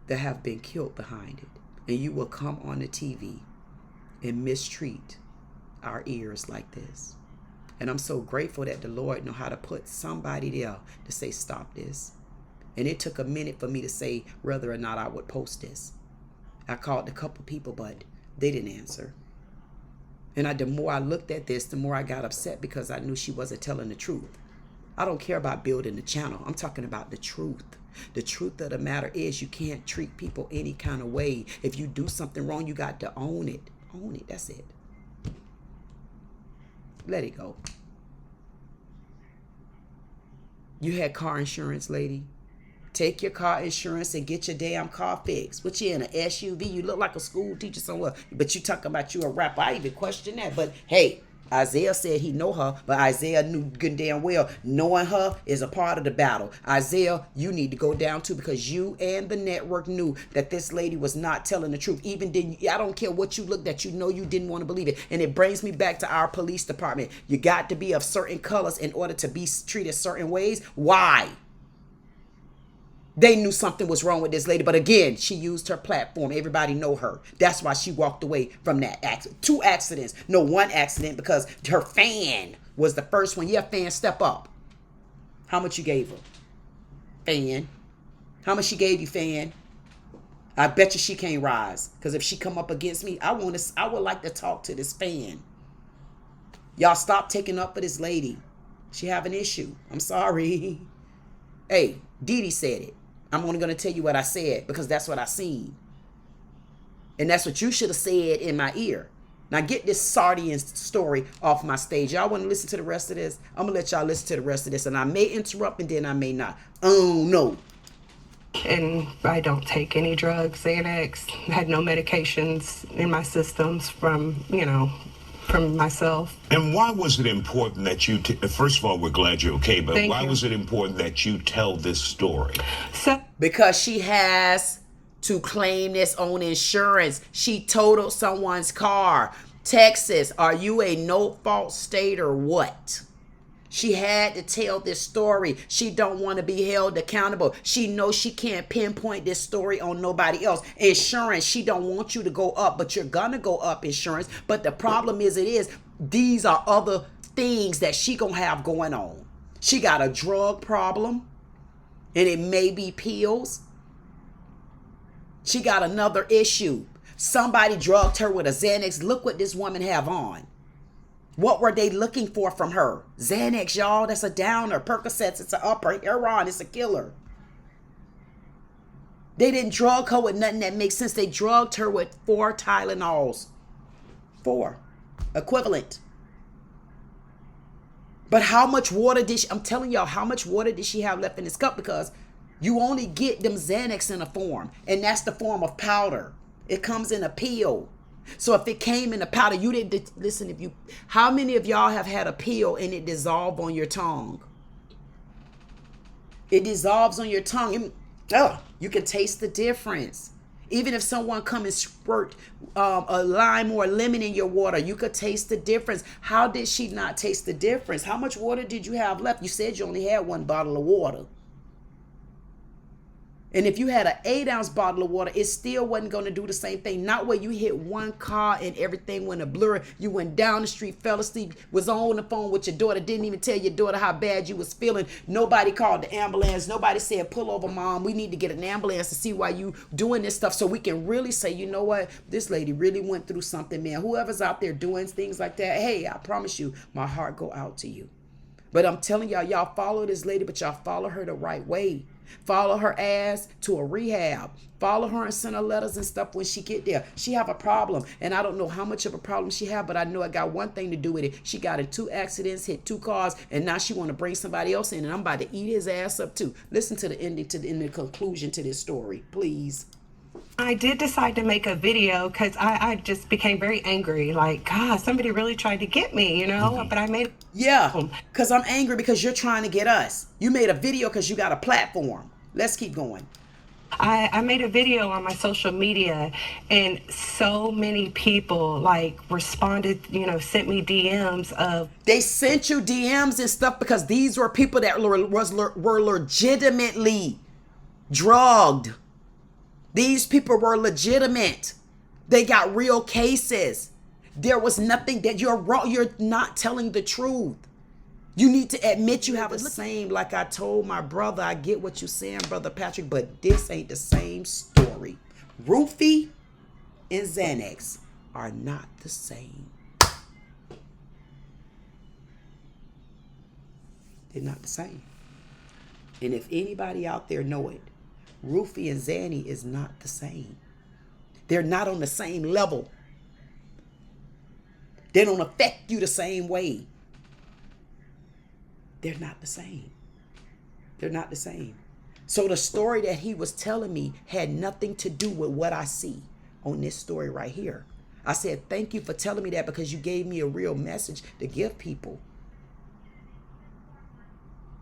that have been killed behind it. And you will come on the TV and mistreat our ears like this. And I'm so grateful that the Lord know how to put somebody there to say, stop this. And it took a minute for me to say whether or not I would post this. I called a couple people, but they didn't answer. And the more I looked at this, the more I got upset because I knew she wasn't telling the truth. I don't care about building the channel. I'm talking about the truth. The truth of the matter is you can't treat people any kind of way. If you do something wrong, you got to own it. Own it. That's it. Let it go. You had car insurance, lady. Take your car insurance and get your damn car fixed. What, you in an SUV? You look like a school teacher somewhere. But you talking about you a rapper. I even question that. But hey, Isaiah said he know her, but Isaiah knew good damn well knowing her is a part of the battle. Isaiah, you need to go down too, because you and the network knew that this lady was not telling the truth. Even didn't, I don't care what you looked at, you know you didn't want to believe it. And it brings me back to our police department. You got to be of certain colors in order to be treated certain ways. Why? They knew something was wrong with this lady, but again, she used her platform. Everybody know her. That's why she walked away from that accident. 2 accidents. No, 1 accident because her fan was the first one. Yeah, fan, step up. How much you gave her? Fan. How much she gave you, fan? I bet you she can't rise. Because if she come up against me, I would like to talk to this fan. Y'all stop taking up for this lady. She have an issue. I'm sorry. Hey, Dee Dee said it. I'm only going to tell you what I said because that's what I seen. And that's what you should have said in my ear. Now get this Sardian story off my stage. Y'all want to listen to the rest of this? I'm going to let y'all listen to the rest of this. And I may interrupt and then I may not. Oh, no. And I don't take any drugs, XANAX. Had no medications in my systems from myself. And why was it important that you, first of all, we're glad you're okay, but Thank why you. was it important that you tell this story? Because she has to claim this on insurance. She totaled someone's car. Texas, are you a no-fault state or what? She had to tell this story. She don't want to be held accountable. She knows she can't pinpoint this story on nobody else. Insurance, she don't want you to go up, but you're gonna go up, insurance. But the problem is, these are other things that she gonna have going on. She got a drug problem, and it may be pills. She got another issue. Somebody drugged her with a Xanax. Look what this woman have on. What were they looking for from her? Xanax, y'all, that's a downer. Percocets, it's an upper. Heroin, it's a killer. They didn't drug her with nothing that makes sense. They drugged her with 4 Tylenols. 4. Equivalent. But how much water did she, I'm telling y'all, how much water did she have left in this cup? Because you only get them Xanax in a form. And that's the form of powder. It comes in a pill. So if it came in a powder, you didn't listen. How many of y'all have had a pill and it dissolved on your tongue? It dissolves on your tongue. You can taste the difference. Even if someone come and squirt a lime or a lemon in your water, you could taste the difference. How did she not taste the difference? How much water did you have left? You said you only had 1 bottle of water. And if you had an 8-ounce bottle of water, it still wasn't going to do the same thing. Not where you hit 1 car and everything went a blur. You went down the street, fell asleep, was on the phone with your daughter, didn't even tell your daughter how bad you was feeling. Nobody called the ambulance. Nobody said, pull over, mom. We need to get an ambulance to see why you doing this stuff so we can really say, you know what? This lady really went through something, man. Whoever's out there doing things like that, hey, I promise you, my heart go out to you. But I'm telling y'all follow this lady, but y'all follow her the right way. Follow her ass to a rehab. Follow her and send her letters and stuff when she get there. She have a problem, and I don't know how much of a problem she have, but I know it got one thing to do with it. She got in 2 accidents, hit 2 cars, and now she want to bring somebody else in, and I'm about to eat his ass up too. Listen to the ending, in the conclusion to this story, please. I did decide to make a video because I just became very angry. Like, God, somebody really tried to get me, But I made... Yeah, because I'm angry because you're trying to get us. You made a video because you got a platform. Let's keep going. I made a video on my social media, and so many people responded, sent me DMs of... They sent you DMs and stuff because these were people that were legitimately drugged. These people were legitimate. They got real cases. There was nothing that you're wrong. You're not telling the truth. You need to admit you have the same, like I told my brother, I get what you're saying, Brother Patrick, but this ain't the same story. Roofie and Xanax are not the same. They're not the same. And if anybody out there know it, Roofie and Xanny is not the same. They're not on the same level. They don't affect you the same way. They're not the same. They're not the same. So the story that he was telling me had nothing to do with what I see on this story right here. I said, thank you for telling me that, because you gave me a real message to give people.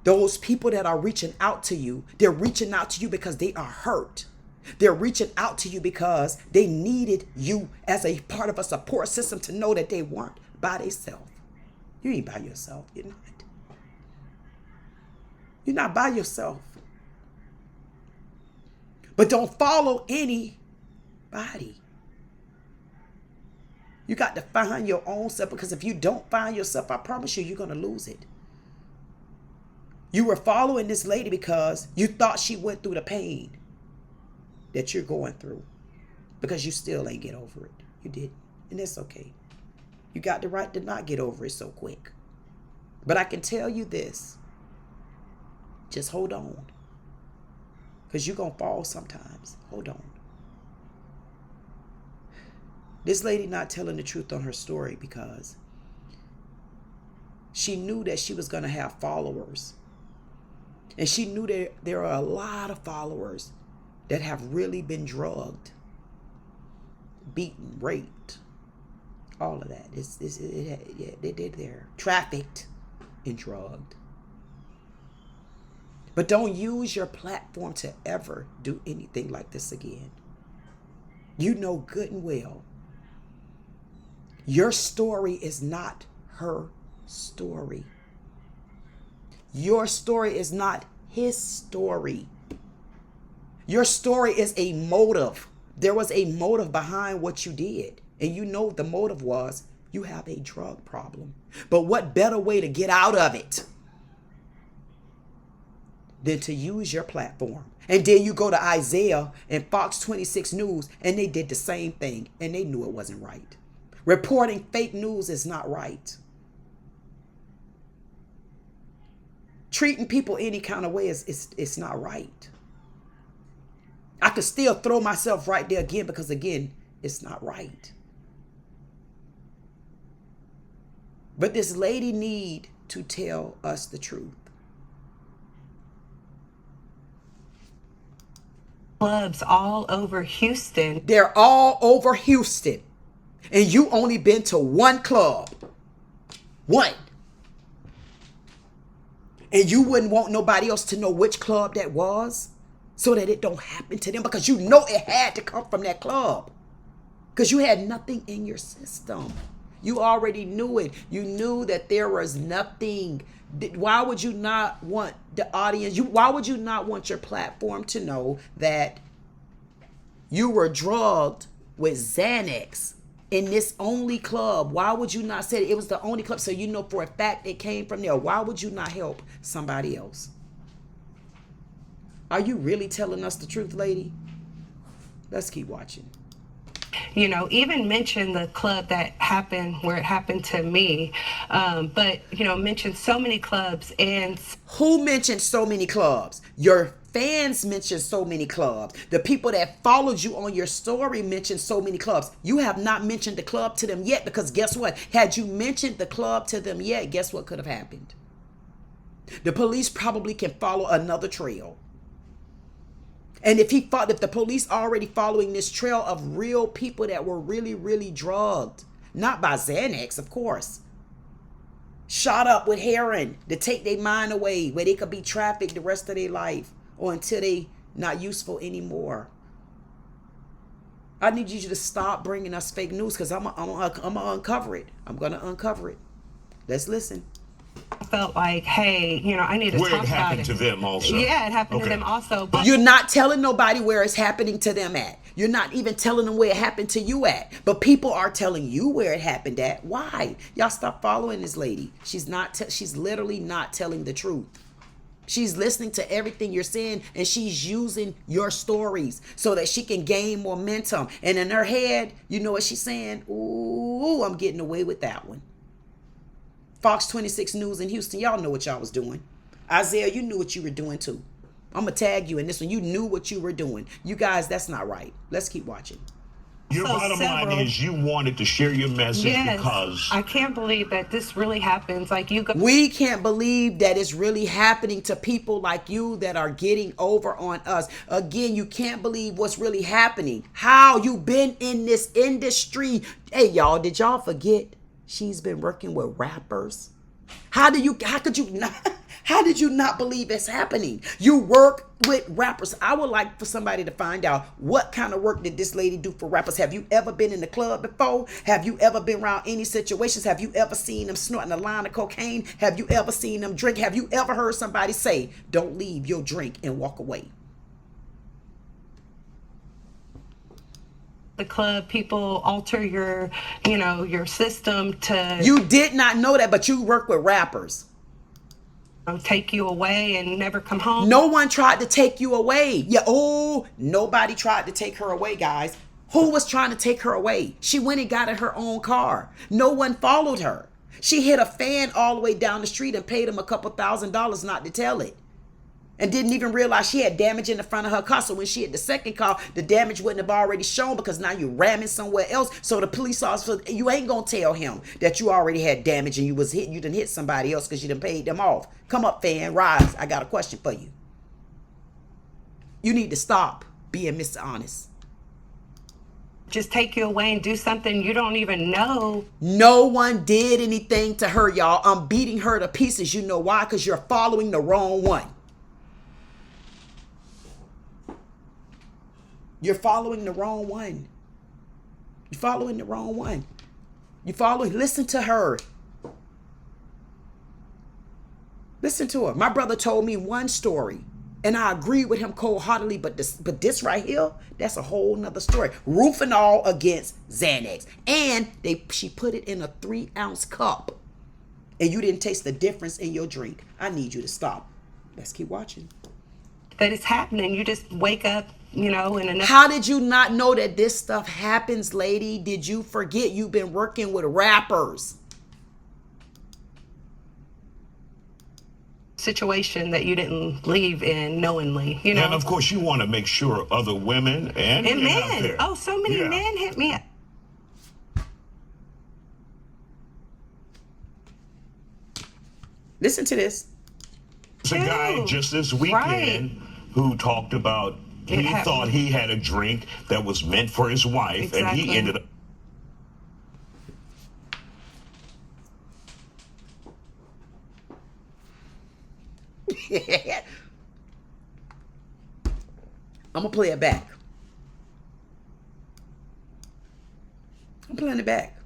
Those people that are reaching out to you, they're reaching out to you because they are hurt. They're reaching out to you because they needed you as a part of a support system to know that they weren't by themselves. You ain't by yourself. You're not. You're not by yourself. But don't follow anybody. You got to find your own self, because if you don't find yourself, I promise you, you're going to lose it. You were following this lady because you thought she went through the pain that you're going through, because you still ain't get over it. You didn't. And that's okay. You got the right to not get over it so quick. But I can tell you this. Just hold on. Because you're going to fall sometimes. Hold on. This lady not telling the truth on her story because she knew that she was going to have followers. And she knew that there are a lot of followers that have really been drugged, beaten, raped, all of that. They're trafficked and drugged. But don't use your platform to ever do anything like this again. You know good and well, your story is not her story. Your story is not his story. Your story is a motive. There was a motive behind what you did. And you know the motive was you have a drug problem. But what better way to get out of it than to use your platform? And then you go to Isaiah and Fox 26 News, and they did the same thing, and they knew it wasn't right. Reporting fake news is not right. Treating people any kind of way is not right. I could still throw myself right there again, because again, it's not right. But this lady need to tell us the truth. Clubs all over Houston. They're all over Houston. And you only been to one club. One. And you wouldn't want nobody else to know which club that was, so that it don't happen to them, because you know it had to come from that club. Because you had nothing in your system. You already knew it. You knew that there was nothing. Why would you not want the audience? Why would you not want your platform to know that you were drugged with XANAX in this only club? Why would you not say it was the only club, so you know for a fact it came from there? Why would you not help somebody else? Are you really telling us the truth, lady? Let's keep watching. You know, even mention the club that happened, where it happened to me. But, you know, mention so many clubs. And who mentioned so many clubs? Your fans mentioned so many clubs. The people that followed you on your story mentioned so many clubs. You have not mentioned the club to them yet, because guess what? Had you mentioned the club to them yet, guess what could have happened? The police probably can follow another trail. And if the police already following this trail of real people that were really, really drugged, not by XANAX, of course, shot up with heroin to take their mind away, where they could be trafficked the rest of their life, or until they not useful anymore. I need you to stop bringing us fake news, because I'm gonna uncover it. I'm gonna uncover it. Let's listen. I felt like, hey, you know, I need to talk about it. Where it happened to them also. Yeah, it happened to them also. But you're not telling nobody where it's happening to them at. You're not even telling them where it happened to you at. But people are telling you where it happened at. Why? Y'all stop following this lady. She's literally not telling the truth. She's listening to everything you're saying, and she's using your stories so that she can gain momentum. And in her head, you know what she's saying? Ooh, I'm getting away with that one. Fox 26 News in Houston, y'all know what y'all was doing. Isaiah, you knew what you were doing too. I'm going to tag you in this one. You knew what you were doing. You guys, that's not right. Let's keep watching. Your bottom line is you wanted to share your message because I can't believe that this really happens. Like you go. We can't believe that it's really happening to people like you that are getting over on us. Again, you can't believe what's really happening. How you been in this industry. Hey, y'all, did y'all forget she's been working with rappers? How could you not believe it's happening? You work with rappers. I would like for somebody to find out what kind of work did this lady do for rappers. Have you ever been in the club before? Have you ever been around any situations? Have you ever seen them snorting a line of cocaine? Have you ever seen them drink? Have you ever heard somebody say, don't leave your drink and walk away? The club, people alter your system to. You did not know that, but you work with rappers. Take you away and never come home. No one tried to take you away. Yeah, nobody tried to take her away, guys. Who was trying to take her away? She went and got in her own car. No one followed her. She hit a fan all the way down the street and paid him a couple $1,000s not to tell it. And didn't even realize she had damage in the front of her car. So when she hit the second car, the damage wouldn't have already shown because now you're ramming somewhere else. So the police officer, you ain't gonna tell him that you already had damage and you done hit somebody else because you done paid them off. Come up, fan, rise. I got a question for you. You need to stop being Mr. Honest. Just take you away and do something you don't even know. No one did anything to her, y'all. I'm beating her to pieces. You know why? Because you're following the wrong one. You're following the wrong one. You're following the wrong one. Listen to her. Listen to her. My brother told me one story, and I agree with him cold-heartedly, but this right here, that's a whole nother story. Rufinol against Xanax. And she put it in a 3-ounce cup, and you didn't taste the difference in your drink. I need you to stop. Let's keep watching. That it's happening. You just wake up, in another. How did you not know that this stuff happens, lady? Did you forget you've been working with rappers? Situation that you didn't leave in knowingly, And of course, you want to make sure other women and men out men. there. Oh, so many men hit me up. Listen to this. There's a guy just this weekend who talked about he thought he had a drink that was meant for his wife, and he ended up. I'm gonna play it back. I'm playing it back.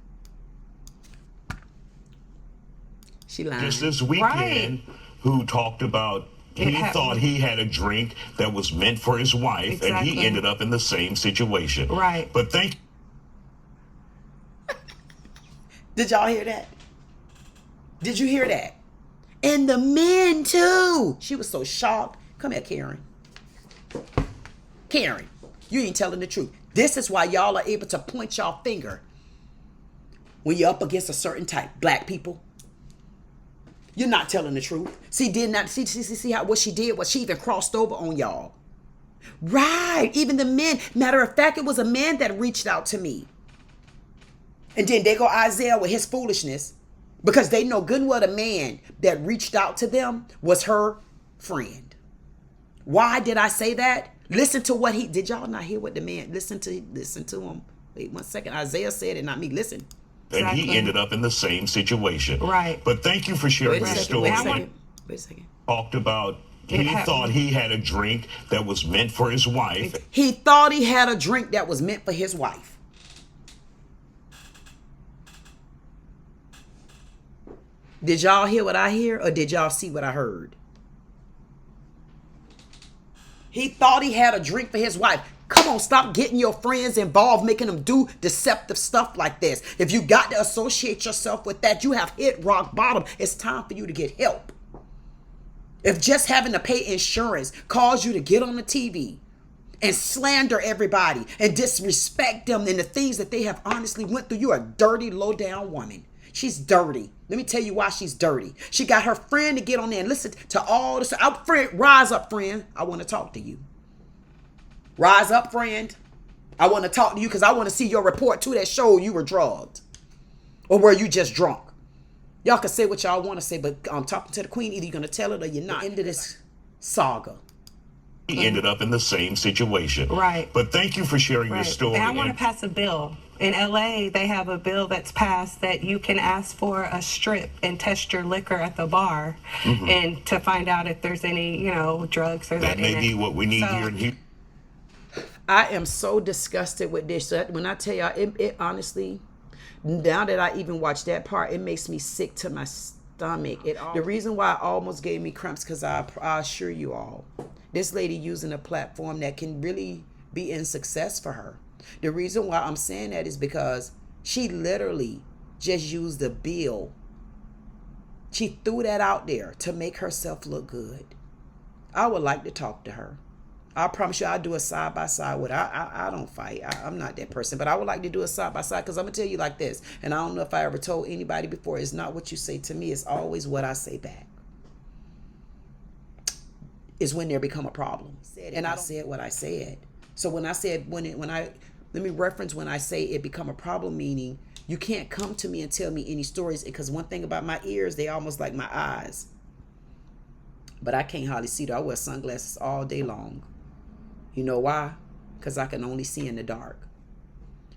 She lying. Just this weekend, who talked about he thought he had a drink that was meant for his wife, and he ended up in the same situation. Right. But Did y'all hear that? Did you hear that? And the men too. She was so shocked. Come here, Karen. Karen, you ain't telling the truth. This is why y'all are able to point y'all finger when you're up against a certain type. Black people. You're not telling the truth. See how what she did, what she even crossed over on y'all. Right. Even the men. Matter of fact, it was a man that reached out to me. And then they go Isaiah with his foolishness. Because they know good and well the man that reached out to them was her friend. Why did I say that? Listen to what did y'all not hear what the man, listen to him. Wait 1 second. Isaiah said it, not me. Listen. And he ended up in the same situation. Right. But thank you for sharing your story. Wait a second. Talked about he thought he had a drink that was meant for his wife. He thought he had a drink that was meant for his wife. Did y'all hear what I hear, or did y'all see what I heard? He thought he had a drink for his wife. Come on, stop getting your friends involved, making them do deceptive stuff like this. If you got to associate yourself with that, you have hit rock bottom. It's time for you to get help. If just having to pay insurance caused you to get on the TV and slander everybody and disrespect them and the things that they have honestly went through, you're a dirty, low-down woman. She's dirty. Let me tell you why she's dirty. She got her friend to get on there and listen to all this. Rise up, friend. I want to talk to you. Rise up, friend. I want to talk to you because I want to see your report too that showed you were drugged. Or were you just drunk? Y'all can say what y'all want to say, but I'm talking to the queen. Either you're going to tell it or you're not. End of this saga. He ended up in the same situation. Right. But thank you for sharing your story. And I want to pass a bill. In LA, they have a bill that's passed that you can ask for a strip and test your liquor at the bar and to find out if there's any, you know, drugs or that may be what we need here in Houston. I am so disgusted with this. When I tell y'all, it honestly, now that I even watched that part, it makes me sick to my stomach. The reason why it almost gave me cramps, because I assure you all, this lady using a platform that can really be in success for her. The reason why I'm saying that is because she literally just used a bill. She threw that out there to make herself look good. I would like to talk to her. I promise you I'll do a side-by-side with her. I don't fight. I'm not that person. But I would like to do a side-by-side because I'm going to tell you like this. And I don't know if I ever told anybody before. It's not what you say to me. It's always what I say back. Is when there become a problem. And I said what I said. So when I said, let me reference when I say it become a problem, meaning you can't come to me and tell me any stories, because one thing about my ears, they almost like my eyes. But I can't hardly see though. I wear sunglasses all day long. You know why? Because I can only see in the dark.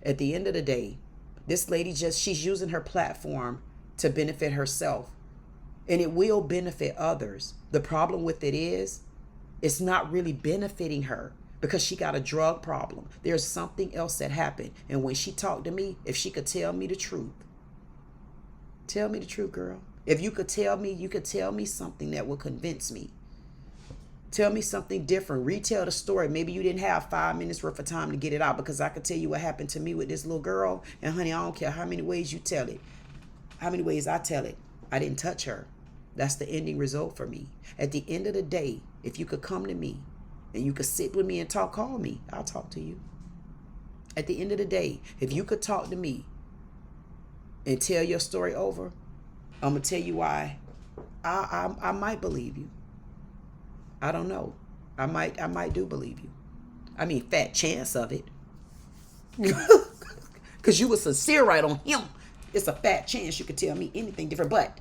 At the end of the day, this lady she's using her platform to benefit herself. And it will benefit others. The problem with it is, it's not really benefiting her because she got a drug problem. There's something else that happened. And when she talked to me, if she could tell me the truth. Tell me the truth, girl. If you could tell me something that would convince me. Tell me something different. Retell the story. Maybe you didn't have 5 minutes worth of time to get it out, because I could tell you what happened to me with this little girl. And honey, I don't care how many ways you tell it. How many ways I tell it. I didn't touch her. That's the ending result for me. At the end of the day, if you could come to me and you could sit with me and talk, call me. I'll talk to you. At the end of the day, if you could talk to me and tell your story over, I'm going to tell you why I might believe you. I don't know. I might do believe you. I mean, fat chance of it. Because you were sincere right on him. It's a fat chance you could tell me anything different. But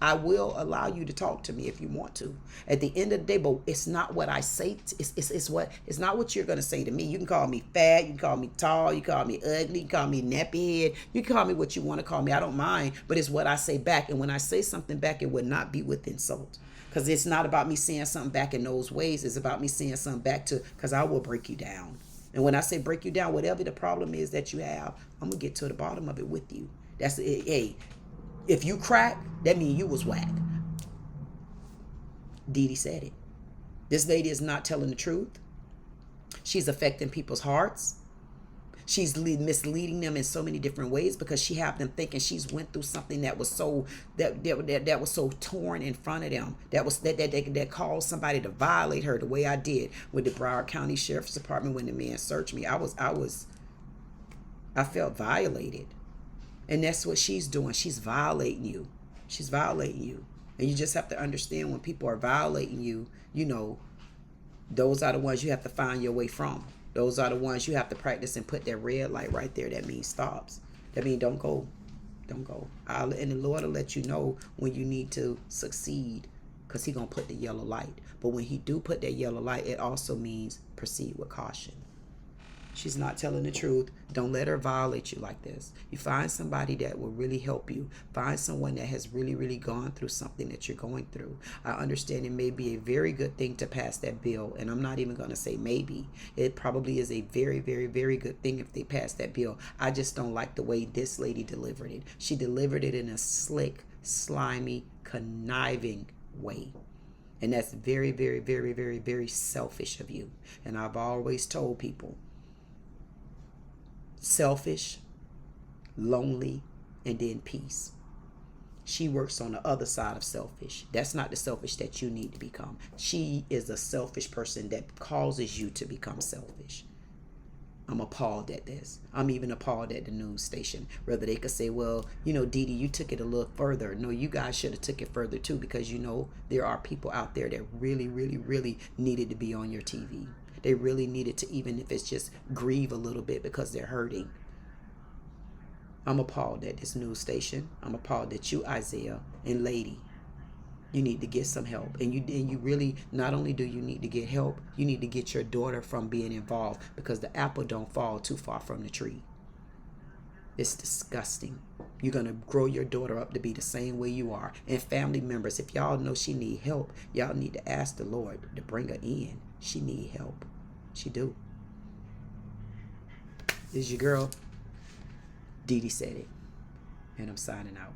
I will allow you to talk to me if you want to. At the end of the day, but it's not what I say. It's not what you're going to say to me. You can call me fat. You can call me tall. You can call me ugly. You can call me nappy head. You can call me what you want to call me. I don't mind. But it's what I say back. And when I say something back, it would not be with insult. Because it's not about me saying something back in those ways. It's about me saying something back because I will break you down. And when I say break you down, whatever the problem is that you have, I'm going to get to the bottom of it with you. That's it. Hey, if you crack, that means you was whack. Dee Dee said it. This lady is not telling the truth. She's affecting people's hearts. She's misleading them in so many different ways because she have them thinking she's went through something that was so that was so torn in front of them. That caused somebody to violate her the way I did with the Broward County Sheriff's Department when the man searched me. I felt violated. And that's what she's doing. She's violating you. She's violating you. And you just have to understand when people are violating you, you know, those are the ones you have to find your way from. Those are the ones you have to practice and put that red light right there. That means stops. That means don't go. Don't go. And the Lord will let you know when you need to succeed, because He's going to put the yellow light. But when He do put that yellow light, it also means proceed with caution. She's not telling the truth. Don't let her violate you like this. You find somebody that will really help you. Find someone that has really, really gone through something that you're going through. I understand it may be a very good thing to pass that bill. And I'm not even going to say maybe. It probably is a very, very, very good thing if they pass that bill. I just don't like the way this lady delivered it. She delivered it in a slick, slimy, conniving way. And that's very, very, very, very, very selfish of you. And I've always told people, selfish, lonely, and then peace. She works on the other side of selfish. That's not the selfish that you need to become. She is a selfish person that causes you to become selfish. I'm appalled at this. I'm even appalled at the news station. Whether they could say, well, you know, Dee Dee, you took it a little further. No, you guys should have took it further too, because you know there are people out there that really, really, really needed to be on your TV. They really needed to, even if it's just grieve a little bit because they're hurting. I'm appalled at this news station. I'm appalled at you, Isaiah, and Lady. You need to get some help. And you really, not only do you need to get help, you need to get your daughter from being involved, because the apple don't fall too far from the tree. It's disgusting. You're going to grow your daughter up to be the same way you are. And family members, if y'all know she need help, y'all need to ask the Lord to bring her in. She need help. She do. This is your girl, Dee Dee Said It. And I'm signing out.